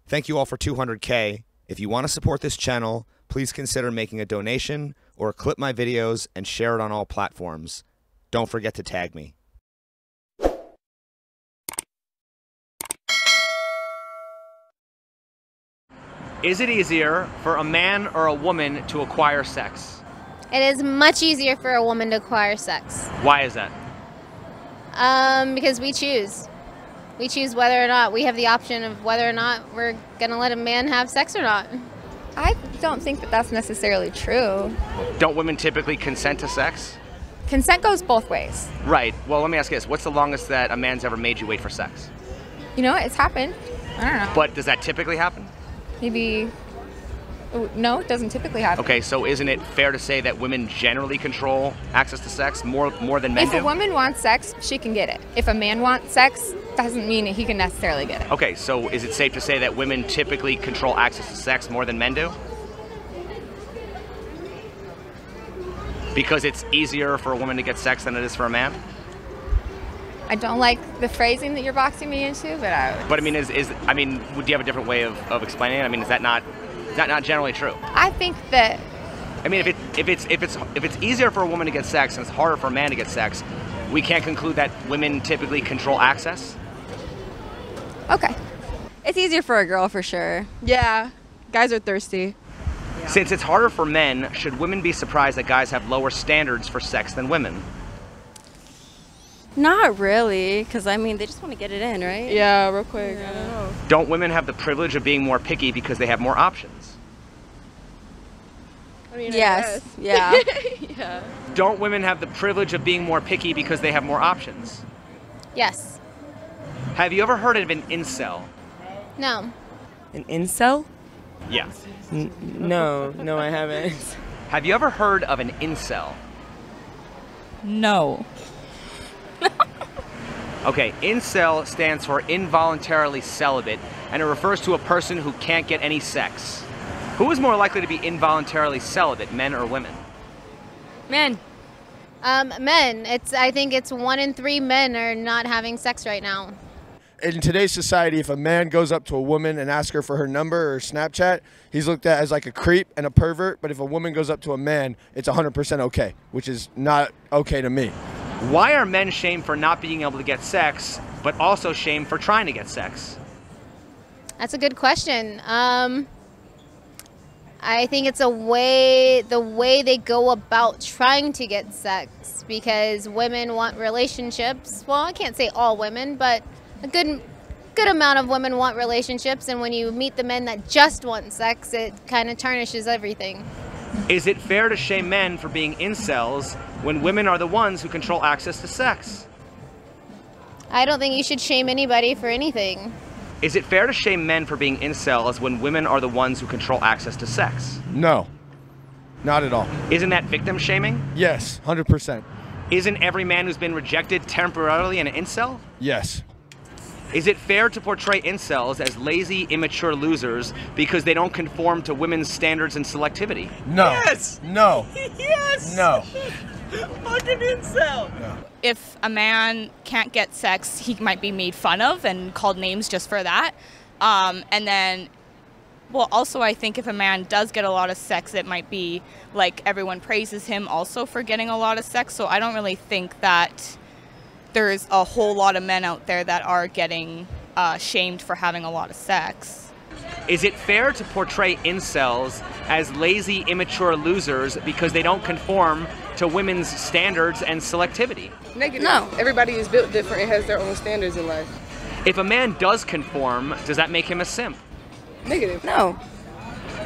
Thank you all for 200K. If you want to support this channel, please consider making a donation or clip my videos and share it on all platforms. Don't forget to tag me. Is it easier for a man or a woman to acquire sex? It is much easier for a woman to acquire sex. Why is that? Because we choose. We choose whether or not we have the option of whether or not we're going to let a man have sex or not. I don't think that that's necessarily true. Don't women typically consent to sex? Consent goes both ways. Right. Well, let me ask you this. What's the longest that a man's ever made you wait for sex? You know what? It's happened. I don't know. But does that typically happen? Maybe. No, it doesn't typically happen. Okay, so isn't it fair to say that women generally control access to sex more than men do? If a woman wants sex, she can get it. If a man wants sex, doesn't mean that he can necessarily get it. Okay, so is it safe to say that women typically control access to sex more than men do? Because it's easier for a woman to get sex than it is for a man? I don't like the phrasing that you're boxing me into, but I would. But I mean, do you have a different way of explaining it? I mean, is that not generally true? I think that. I mean, if it's easier for a woman to get sex and it's harder for a man to get sex, we can't conclude that women typically control access? Okay. It's easier for a girl for sure. Yeah, guys are thirsty. Yeah. Since it's harder for men, should women be surprised that guys have lower standards for sex than women? Not really, because I mean, they just want to get it in, right? Yeah, real quick. Yeah. I don't know. Don't women have the privilege of being more picky because they have more options? I mean, yes. Yeah. Yeah. Don't women have the privilege of being more picky because they have more options? Yes. Have you ever heard of an incel? No. An incel? Yeah. No, I haven't. Have you ever heard of an incel? No. Okay, incel stands for involuntarily celibate, and it refers to a person who can't get any sex. Who is more likely to be involuntarily celibate, men or women? Men. Men. I think it's 1 in 3 men are not having sex right now. In today's society, if a man goes up to a woman and asks her for her number or Snapchat, he's looked at as like a creep and a pervert. But if a woman goes up to a man, it's 100% okay, which is not okay to me. Why are men shamed for not being able to get sex, but also shamed for trying to get sex? That's a good question. I think it's the way they go about trying to get sex, because women want relationships. Well, I can't say all women, but a good amount of women want relationships, and when you meet the men that just want sex, it kind of tarnishes everything. Is it fair to shame men for being incels when women are the ones who control access to sex? I don't think you should shame anybody for anything. Is it fair to shame men for being incels when women are the ones who control access to sex? No, not at all. Isn't that victim shaming? Yes, 100%. Isn't every man who's been rejected temporarily an incel? Yes. Is it fair to portray incels as lazy, immature losers because they don't conform to women's standards and selectivity? No. Yes! No. Yes! No. Fucking incel! No. If a man can't get sex, he might be made fun of and called names just for that. And then, well, also I think if a man does get a lot of sex, it might be like everyone praises him also for getting a lot of sex. So I don't really think that there's a whole lot of men out there that are getting shamed for having a lot of sex. Is it fair to portray incels as lazy, immature losers because they don't conform to women's standards and selectivity? Negative. No. Everybody is built different and has their own standards in life. If a man does conform, does that make him a simp? Negative. No.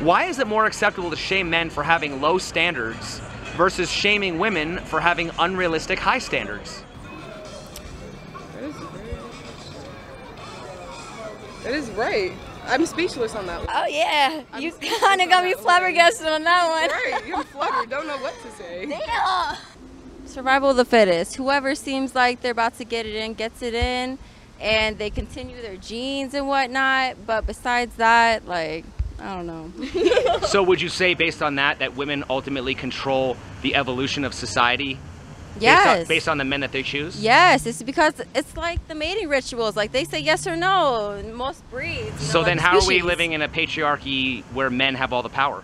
Why is it more acceptable to shame men for having low standards versus shaming women for having unrealistic high standards? That is right. I'm speechless on that one. Oh yeah, you kind of got me flabbergasted on that one. Right, you're fluttered, don't know what to say. Damn. Survival of the fittest. Whoever seems like they're about to get it in, gets it in, and they continue their genes and whatnot. But besides that, like, I don't know. So would you say, based on that, that women ultimately control the evolution of society Yes. Based on the men that they choose? Yes, it's because it's like the mating rituals. Like they say yes or no in most breeds. So like then how are we species. living in a patriarchy where men have all the power?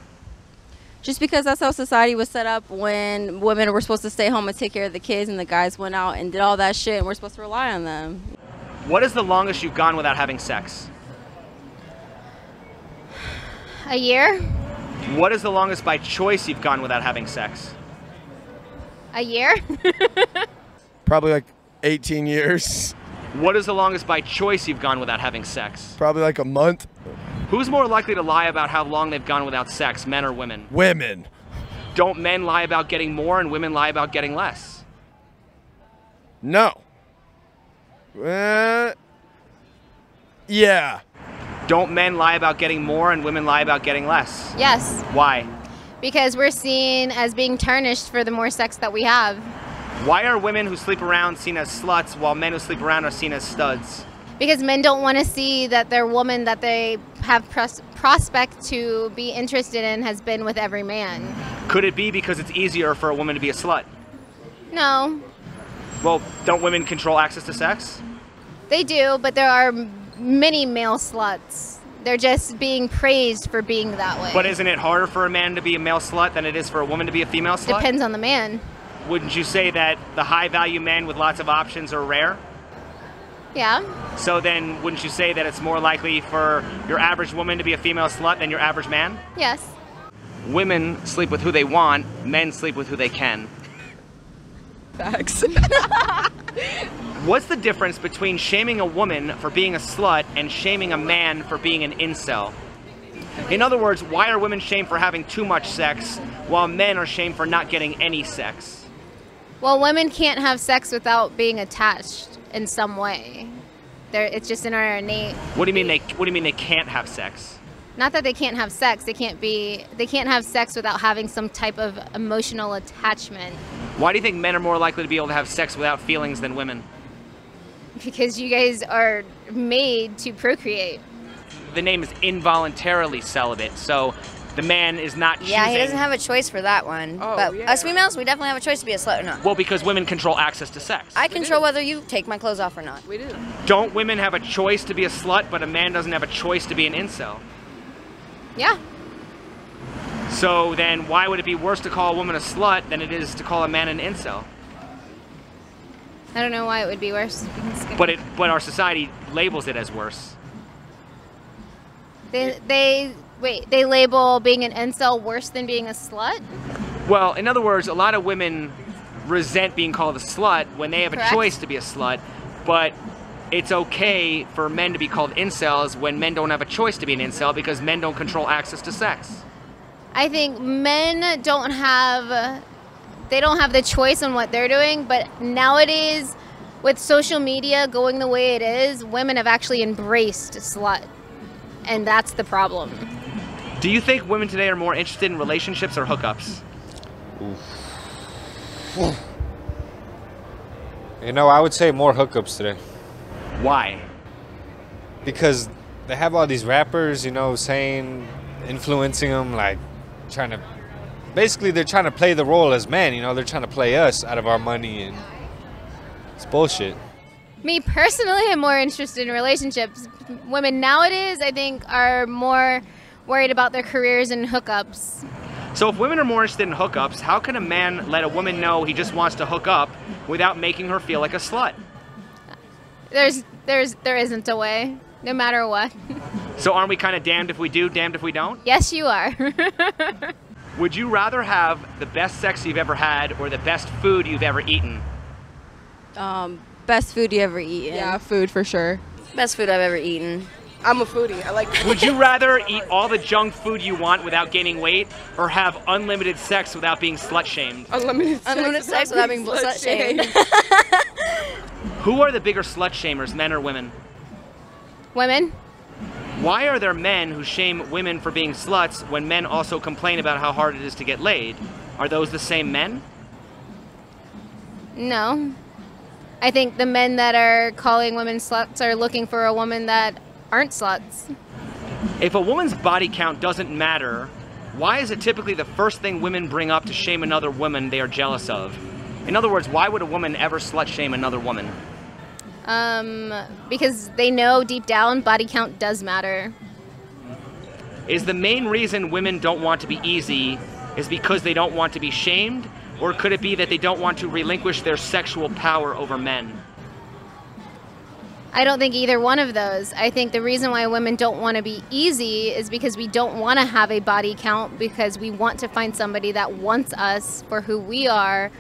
Just because that's how society was set up when women were supposed to stay home and take care of the kids and the guys went out and did all that shit and we're supposed to rely on them. What is the longest you've gone without having sex? A year? What is the longest by choice you've gone without having sex? A year? Probably like 18 years. What is the longest by choice you've gone without having sex? Probably like a month. Who's more likely to lie about how long they've gone without sex, men or women? Women. Don't men lie about getting more and women lie about getting less? No. Yeah. Don't men lie about getting more and women lie about getting less? Yes, Why? because we're seen as being tarnished for the more sex that we have. Why are women who sleep around seen as sluts while men who sleep around are seen as studs? Because men don't want to see that their woman that they have prospect to be interested in has been with every man. Could it be because it's easier for a woman to be a slut? No, Well, don't women control access to sex? they do, but there are many male sluts. They're just being praised for being that way. But isn't it harder for a man to be a male slut than it is for a woman to be a female slut? Depends on the man. Wouldn't you say that the high value men with lots of options are rare? Yeah. So then wouldn't you say that it's more likely for your average woman to be a female slut than your average man? Yes. Women sleep with who they want, men sleep with who they can. Facts. What's the difference between shaming a woman for being a slut and shaming a man for being an incel? In other words, why are women shamed for having too much sex while men are shamed for not getting any sex? Well, women can't have sex without being attached in some way. It's just in our innate. What do you mean they can't have sex? Not that they can't have sex. They can't have sex without having some type of emotional attachment. Why do you think men are more likely to be able to have sex without feelings than women? Because you guys are made to procreate. The name is involuntarily celibate, so the man is not choosing. Yeah, he doesn't have a choice for that one. Oh, but yeah. us females, we definitely have a choice to be a slut or not. Well, because women control access to sex. I control whether you take my clothes off or not. We do. Don't women have a choice to be a slut, but a man doesn't have a choice to be an incel? Yeah. So then why would it be worse to call a woman a slut than it is to call a man an incel? I don't know why it would be worse. But our society labels it as worse. They label being an incel worse than being a slut? Well, in other words, a lot of women resent being called a slut when they have Correct. a choice to be a slut, but it's okay for men to be called incels when men don't have a choice to be an incel because men don't control access to sex. I think men don't have the choice on what they're doing, but nowadays with social media going the way it is, women have actually embraced slut. And that's the problem. Do you think women today are more interested in relationships or hookups? You know, I would say more hookups today. Why? Because they have all these rappers, you know, influencing them, like basically they're trying to play the role as men, you know, they're trying to play us out of our money, and it's bullshit. Me personally, I'm more interested in relationships. Women nowadays, I think, are more worried about their careers and hookups. So if women are more interested in hookups, how can a man let a woman know he just wants to hook up without making her feel like a slut? There isn't a way, no matter what. So aren't we kind of damned if we do, damned if we don't? Yes, you are. Would you rather have the best sex you've ever had or the best food you've ever eaten? Best food you ever eaten. Yeah, food for sure. Best food I've ever eaten. I'm a foodie. I like. Would you rather eat all the junk food you want without gaining weight or have unlimited sex without being slut-shamed? Unlimited sex without being slut-shamed. Who are the bigger slut-shamers, men or women? Women? Why are there men who shame women for being sluts when men also complain about how hard it is to get laid? Are those the same men? No. I think the men that are calling women sluts are looking for a woman that aren't sluts. If a woman's body count doesn't matter, why is it typically the first thing women bring up to shame another woman they are jealous of? In other words, why would a woman ever slut shame another woman? Because they know deep down body count does matter. Is the main reason women don't want to be easy is because they don't want to be shamed? Or could it be that they don't want to relinquish their sexual power over men? I don't think either one of those. I think the reason why women don't want to be easy is because we don't want to have a body count, because we want to find somebody that wants us for who we are,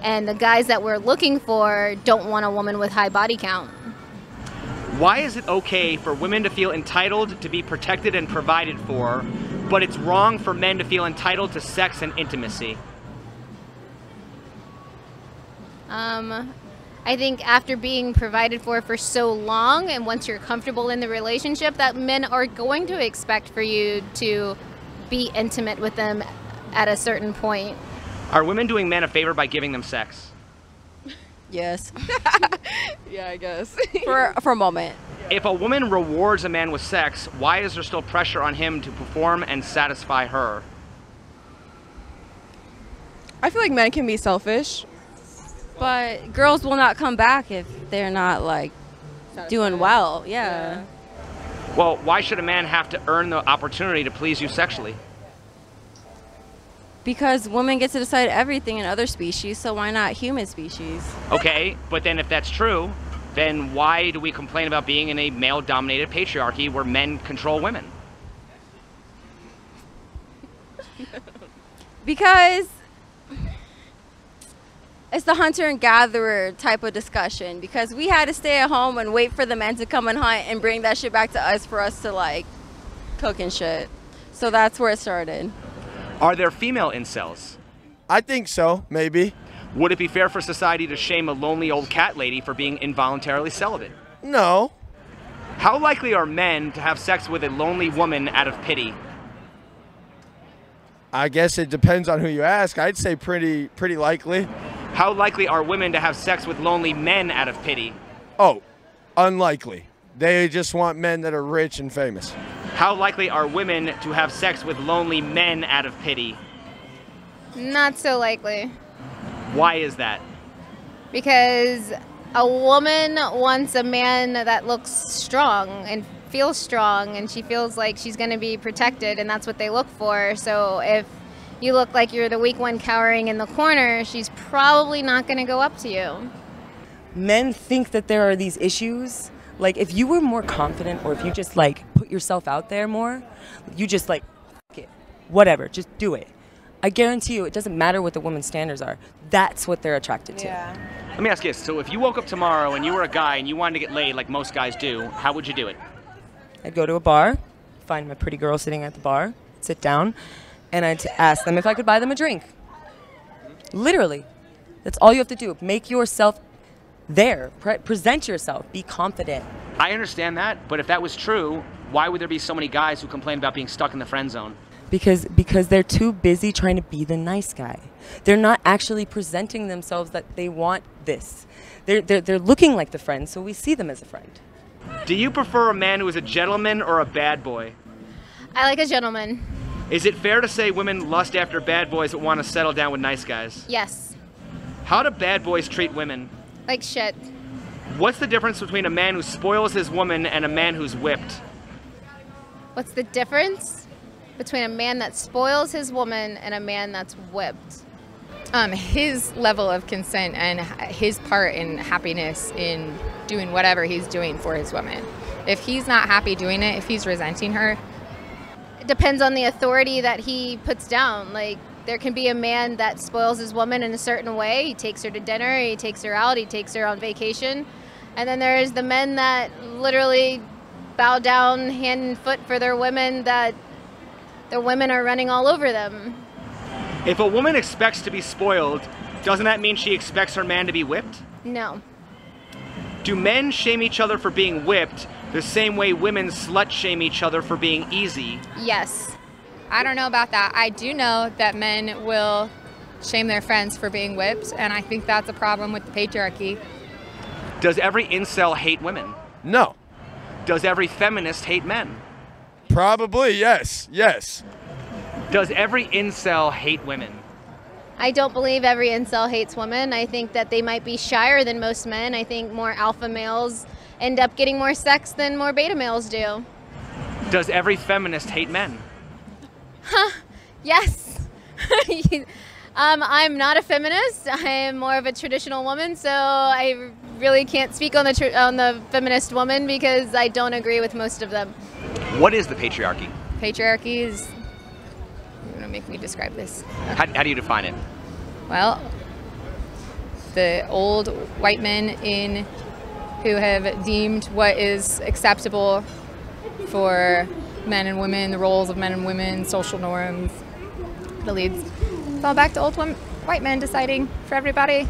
and the guys that we're looking for don't want a woman with high body count. Why is it okay for women to feel entitled to be protected and provided for, but it's wrong for men to feel entitled to sex and intimacy? I think after being provided for so long, and once you're comfortable in the relationship, that men are going to expect for you to be intimate with them at a certain point. Are women doing men a favor by giving them sex? Yes. Yeah, I guess. for a moment. If a woman rewards a man with sex, why is there still pressure on him to perform and satisfy her? I feel like men can be selfish. But girls will not come back if they're not like doing well. Yeah. Well, why should a man have to earn the opportunity to please you sexually? Because women get to decide everything in other species, so why not human species? Okay, but then if that's true, then why do we complain about being in a male-dominated patriarchy where men control women? Because it's the hunter and gatherer type of discussion, because we had to stay at home and wait for the men to come and hunt and bring that shit back to us for us to like cook and shit. So that's where it started. Are there female incels? I think so, maybe. Would it be fair for society to shame a lonely old cat lady for being involuntarily celibate? No. How likely are men to have sex with a lonely woman out of pity? I guess it depends on who you ask. I'd say pretty likely. How likely are women to have sex with lonely men out of pity? Oh, unlikely. They just want men that are rich and famous. How likely are women to have sex with lonely men out of pity? Not so likely. Why is that? Because a woman wants a man that looks strong and feels strong, and she feels like she's going to be protected, and that's what they look for. So if you look like you're the weak one cowering in the corner, she's probably not going to go up to you. Men think that there are these issues. Like, if you were more confident, or if you just, like, put yourself out there more, you just, like, F it, whatever, just do it. I guarantee you, it doesn't matter what the woman's standards are. That's what they're attracted to. Yeah. Let me ask you this. So if you woke up tomorrow and you were a guy and you wanted to get laid like most guys do, how would you do it? I'd go to a bar, find my pretty girl sitting at the bar, sit down, and I'd ask them if I could buy them a drink. Literally. That's all you have to do. Make yourself there. Present yourself. Be confident. I understand that, but if that was true, why would there be so many guys who complain about being stuck in the friend zone? Because they're too busy trying to be the nice guy. They're not actually presenting themselves that they want this. They're looking like the friend, so we see them as a friend. Do you prefer a man who is a gentleman or a bad boy? I like a gentleman. Is it fair to say women lust after bad boys that want to settle down with nice guys? Yes. How do bad boys treat women? Like shit. What's the difference between a man who spoils his woman and a man who's whipped? What's the difference between a man that spoils his woman and a man that's whipped? His level of consent and his part in happiness in doing whatever he's doing for his woman. If he's not happy doing it, if he's resenting her. It depends on the authority that he puts down. Like, there can be a man that spoils his woman in a certain way. He takes her to dinner, he takes her out, he takes her on vacation. And then there's the men that literally bow down hand and foot for their women, that their women are running all over them. If a woman expects to be spoiled, doesn't that mean she expects her man to be whipped? No. Do men shame each other for being whipped the same way women slut shame each other for being easy? Yes. I don't know about that. I do know that men will shame their friends for being whipped, and I think that's a problem with the patriarchy. Does every incel hate women? No. Does every feminist hate men? Probably, yes. Yes. Does every incel hate women? I don't believe every incel hates women. I think that they might be shyer than most men. I think more alpha males end up getting more sex than more beta males do. Does every feminist hate men? Yes. I'm not a feminist. I am more of a traditional woman, so I really can't speak on the feminist woman because I don't agree with most of them. What is the patriarchy? Patriarchy is, you're gonna make me describe this. How do you define it? Well, the old white men who have deemed what is acceptable for men and women, the roles of men and women, social norms, the leads. It's all back to old white men deciding for everybody.